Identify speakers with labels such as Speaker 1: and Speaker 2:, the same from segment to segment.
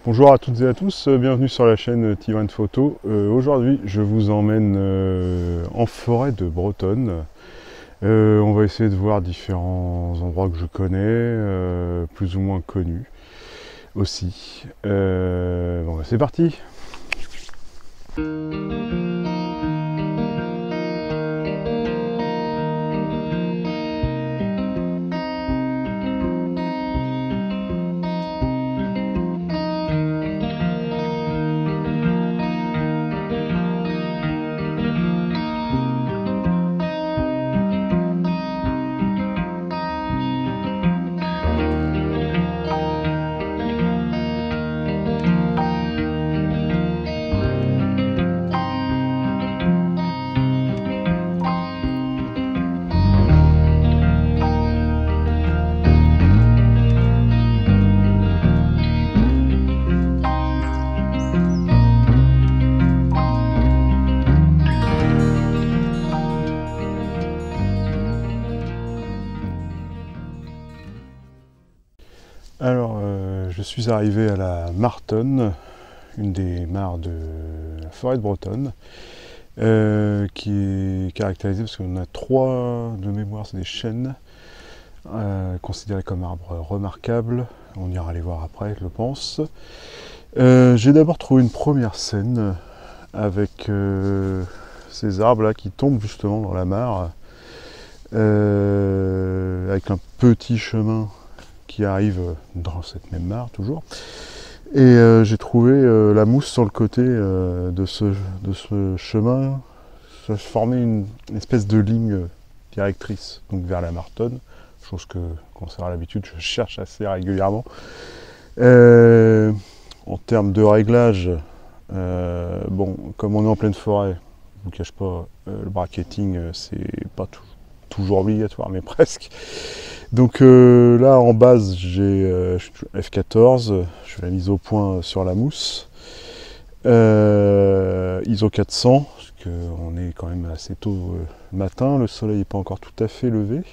Speaker 1: Bonjour à toutes et à tous, bienvenue sur la chaîne Tivan Photo. Aujourd'hui je vous emmène en forêt de Bretonne. On va essayer de voir différents endroits que je connais, plus ou moins connus aussi. Bon, c'est parti! Alors, je suis arrivé à la Martonne, une des mares de la forêt de Bretonne, qui est caractérisée parce qu'on a trois de mémoire, c'est des chênes, considérés comme arbres remarquables. On ira les voir après, je pense. J'ai d'abord trouvé une première scène avec ces arbres-là qui tombent justement dans la mare, avec un petit chemin qui arrive dans cette même mare toujours, et j'ai trouvé la mousse sur le côté de ce chemin. Ça formait une espèce de ligne directrice donc vers la Martonne, chose qu'on sait à l'habitude, je cherche assez régulièrement. En termes de réglage, bon, comme on est en pleine forêt, je vous cache pas, le bracketing c'est pas toujours obligatoire, mais presque. Donc là en base j'ai F14, je l'ai mise au point sur la mousse, ISO 400, parce qu'on est quand même assez tôt le matin, le soleil n'est pas encore tout à fait levé,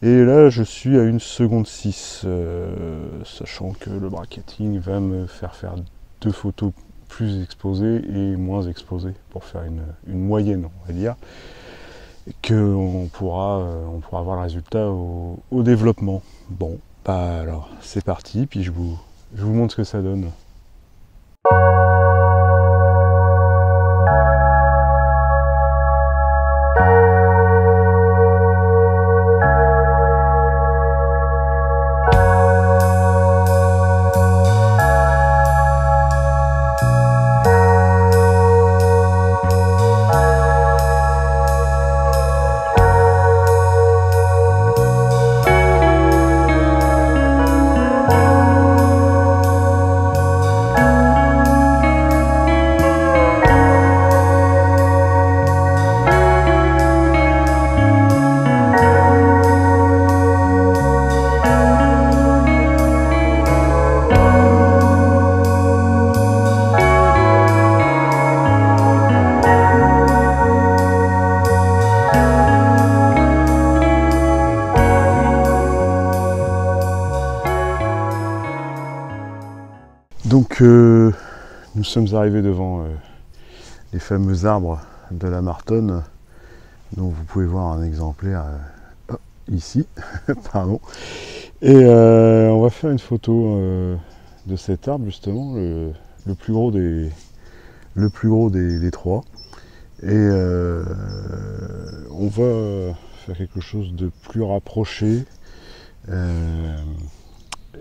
Speaker 1: et là je suis à 1 seconde 6, sachant que le bracketing va me faire deux photos plus exposées et moins exposées, pour faire une moyenne, on va dire, et qu'on pourra voir le résultat au développement. Bon, bah alors c'est parti, puis je vous montre ce que ça donne. Donc nous sommes arrivés devant les fameux arbres de la Martonne, dont vous pouvez voir un exemplaire ici, pardon. Et on va faire une photo de cet arbre justement, le plus gros des trois. Et on va faire quelque chose de plus rapproché.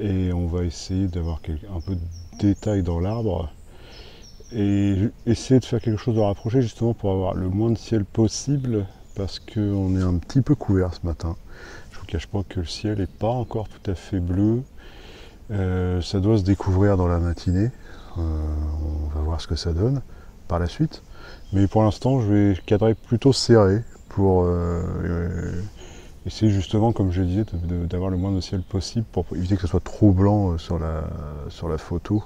Speaker 1: Et on va essayer d'avoir un peu de détail dans l'arbre et essayer de faire quelque chose de rapproché justement pour avoir le moins de ciel possible, parce qu'on est un petit peu couvert ce matin. Je vous cache pas que le ciel n'est pas encore tout à fait bleu, ça doit se découvrir dans la matinée, on va voir ce que ça donne par la suite, mais pour l'instant je vais cadrer plutôt serré pour essayer justement, comme je disais, d'avoir le moins de ciel possible pour éviter que ce soit trop blanc sur la photo,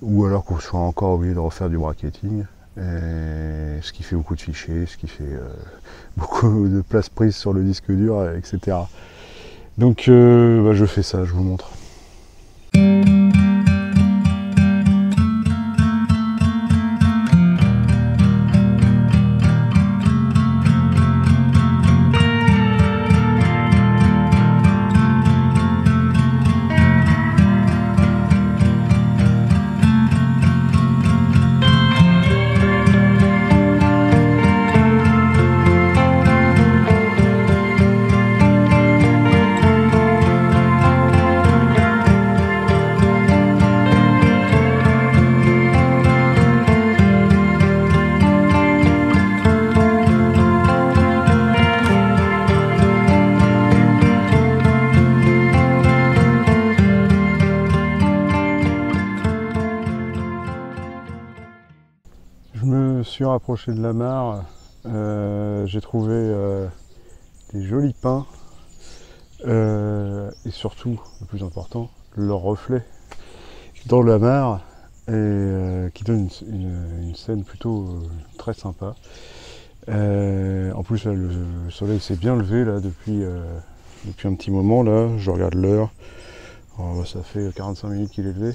Speaker 1: ou alors qu'on soit encore obligé de refaire du bracketing, ce qui fait beaucoup de fichiers, ce qui fait beaucoup de place prise sur le disque dur, etc. Donc je fais ça, je vous montre. me suis rapproché de la mare, j'ai trouvé des jolis pins et surtout, le plus important, leur reflet dans la mare et qui donne une scène plutôt très sympa. En plus là, le soleil s'est bien levé là depuis un petit moment là, je regarde l'heure, ça fait 45 minutes qu'il est levé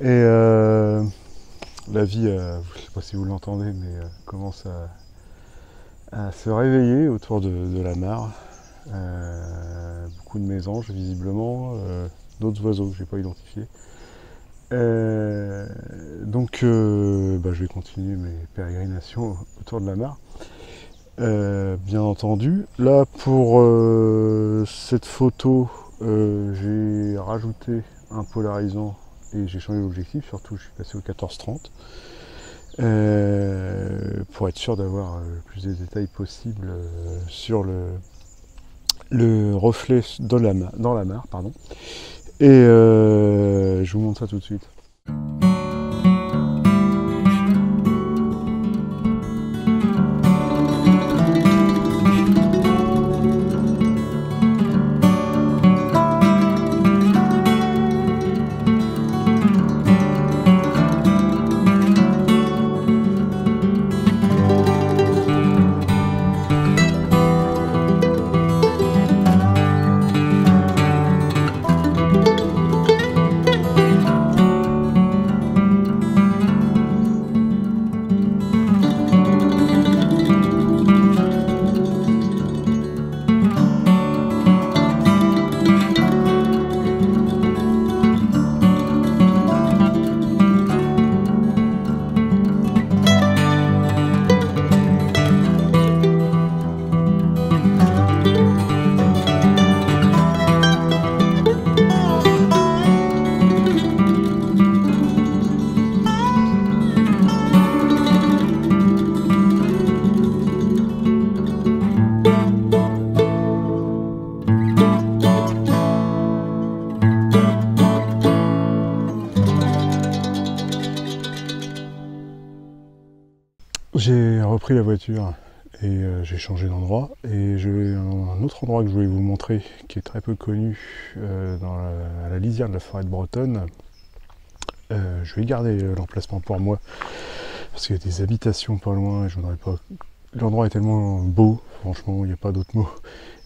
Speaker 1: et la vie, je ne sais pas si vous l'entendez, mais commence à se réveiller autour de la mare. Beaucoup de mésanges visiblement, d'autres oiseaux que je n'ai pas identifiés. Donc je vais continuer mes pérégrinations autour de la mare. Bien entendu. Là pour cette photo, j'ai rajouté un polarisant et j'ai changé l'objectif, surtout je suis passé au 14-30 pour être sûr d'avoir le plus de détails possible sur le reflet dans la mare. Pardon. Et je vous montre ça tout de suite. J'ai repris la voiture et j'ai changé d'endroit et j'ai un autre endroit que je voulais vous montrer qui est très peu connu à la lisière de la forêt de Bretonne. Je vais garder l'emplacement pour moi parce qu'il y a des habitations pas loin et je voudrais pas. L'endroit est tellement beau, franchement, il n'y a pas d'autre mot,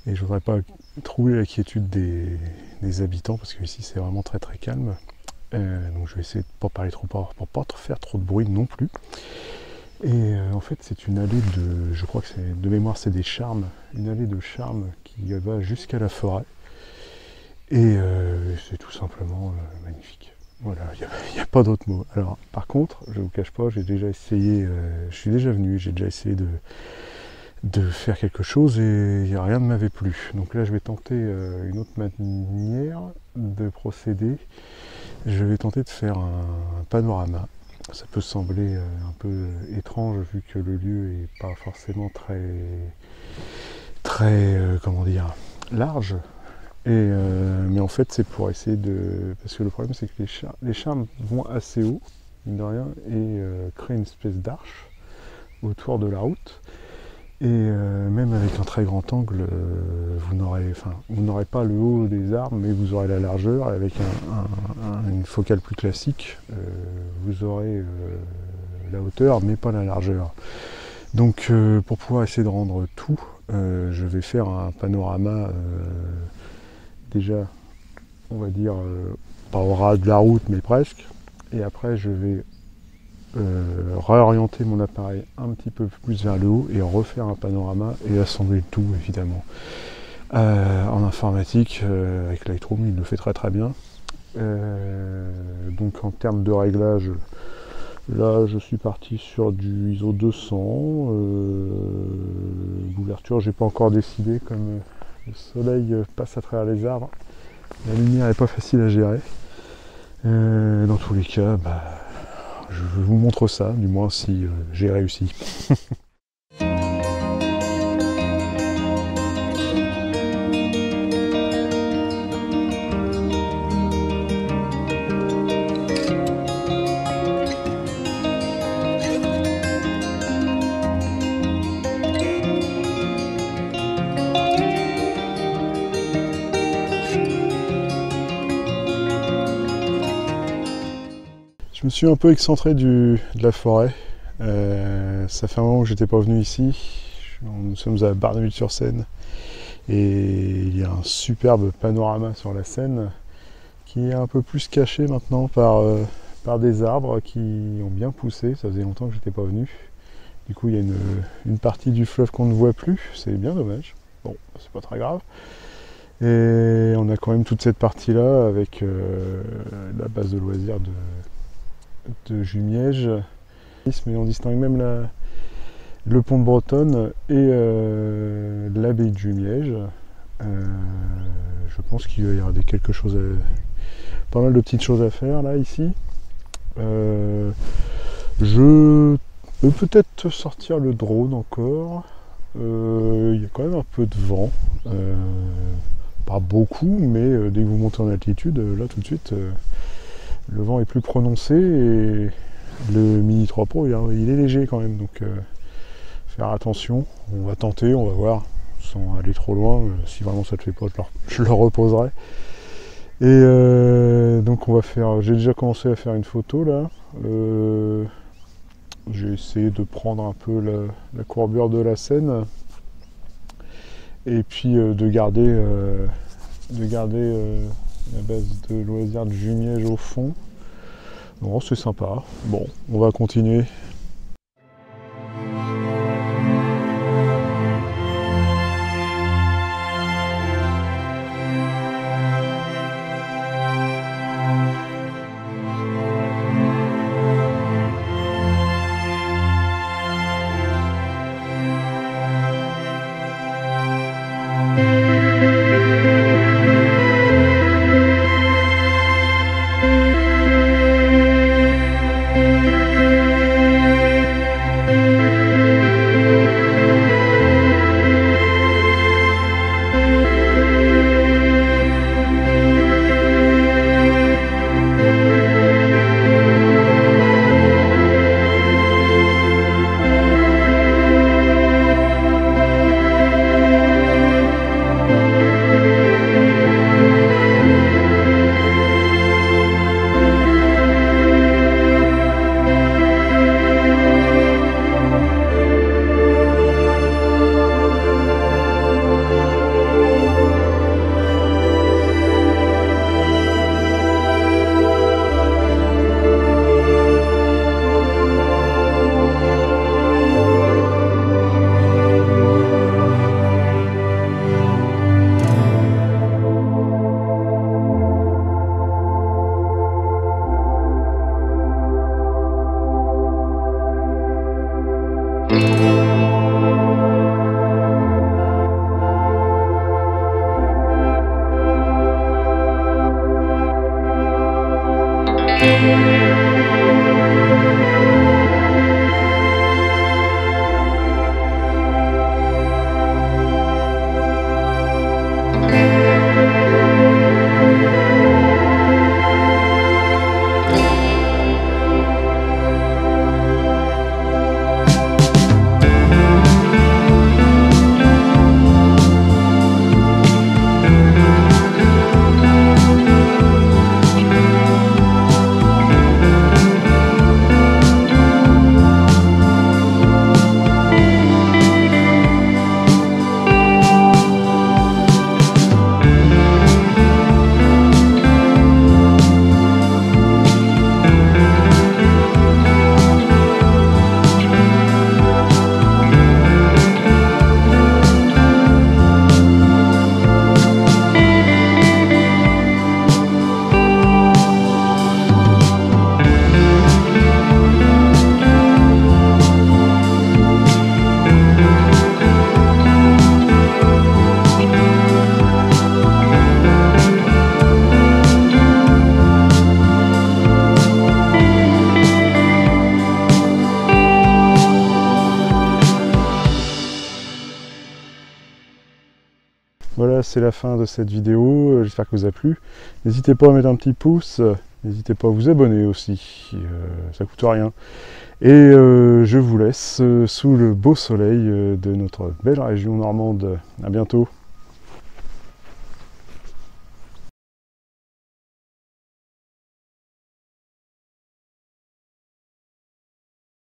Speaker 1: et je voudrais pas trouver la quiétude des habitants parce que ici c'est vraiment très très calme. Donc je vais essayer de ne pas parler trop fort pour pas faire trop de bruit non plus. Et en fait c'est une allée je crois que c'est de mémoire, c'est des charmes, une allée de charmes qui va jusqu'à la forêt. Et c'est tout simplement magnifique. Voilà, il n'y a pas d'autre mot. Alors par contre, je ne vous cache pas, j'ai déjà essayé, je suis déjà venu, j'ai déjà essayé de faire quelque chose et rien ne m'avait plu. Donc là je vais tenter une autre manière de procéder. Je vais tenter de faire un panorama. Ça peut sembler un peu étrange vu que le lieu n'est pas forcément très comment dire, large. Mais en fait c'est pour essayer parce que le problème c'est que les charmes vont assez haut, mine de rien, et créent une espèce d'arche autour de la route. Et même avec un très grand angle, vous n'aurez pas le haut des arbres, mais vous aurez la largeur. Et avec une focale plus classique, vous aurez la hauteur, mais pas la largeur. Donc pour pouvoir essayer de rendre tout, je vais faire un panorama déjà, on va dire, pas au ras de la route, mais presque. Et après, je vais réorienter mon appareil un petit peu plus vers le haut et refaire un panorama et assembler le tout évidemment. En informatique, avec Lightroom, il le fait très très bien. Donc en termes de réglage, là je suis parti sur du ISO 200. L'ouverture, j'ai pas encore décidé, comme le soleil passe à travers les arbres, la lumière n'est pas facile à gérer. Dans tous les cas, je vous montre ça, du moins si j'ai réussi. Je me suis un peu excentré de la forêt. Ça fait un moment que j'étais pas venu ici. Nous sommes à Barneville-sur-Seine et il y a un superbe panorama sur la Seine qui est un peu plus caché maintenant par des arbres qui ont bien poussé. Ça faisait longtemps que j'étais pas venu. Du coup, il y a une partie du fleuve qu'on ne voit plus. C'est bien dommage. Bon, c'est pas très grave. Et on a quand même toute cette partie-là avec la base de loisirs de Jumièges. Mais on distingue même le pont de Bretonne et l'abbaye de Jumièges. Je pense qu'il va y avoir quelque chose, pas mal de petites choses à faire là, ici. Je peux peut-être sortir le drone encore. Il y a quand même un peu de vent. Pas beaucoup, mais dès que vous montez en altitude, là tout de suite, le vent est plus prononcé et le Mini 3 Pro il est léger quand même, donc faire attention. On va tenter, on va voir, sans aller trop loin. Si vraiment ça te fait pas, je le reposerai. Et donc on va faire. J'ai déjà commencé à faire une photo là. J'ai essayé de prendre un peu la courbure de la Seine et puis de garder la base de loisirs de Jumièges au fond. Bon, c'est sympa. Bon, on va continuer. Voilà, c'est la fin de cette vidéo, j'espère que vous a plu. N'hésitez pas à mettre un petit pouce, n'hésitez pas à vous abonner aussi, ça coûte rien. Et je vous laisse sous le beau soleil de notre belle région normande. À bientôt.